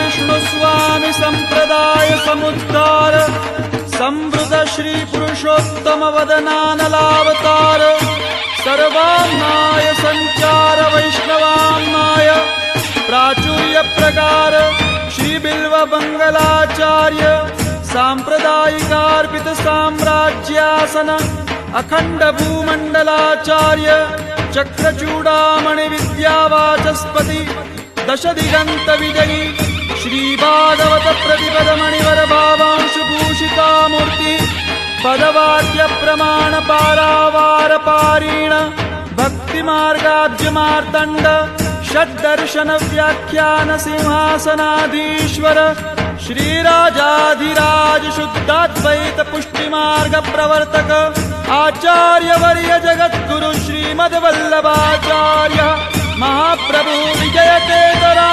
विष्णुस्वामी संप्रदाय समुद्धार संवृत श्री पुरुषोत्तम वदनानलावतार सर्वाम्नाय संचार वैष्णवाम्नाय प्राचुर्य प्रकार श्री बिल्व बंगलाचार्य सांप्रदायिकार्पित साम्राज्यासन अखंड भूमंडलाचार्य चक्रचूडामणि विद्यावाचस्पति दश दिगंत विजयी श्री भागवत प्रतिपद मणिवर भावांशु भूषिता मूर्ति पदवाक्य प्रमाण पारावार पारीण भक्ति मार्गाब्ज मार्तंड षड्दर्शन व्याख्यान सिंहासनाधीश्वर श्रीराजाधिराज शुद्धाद्वैत पुष्टि मार्ग प्रवर्तक आचार्य वर्य जगद्गुरु श्रीमद्वल्लभाचार्य महाप्रभु विजयतेतरा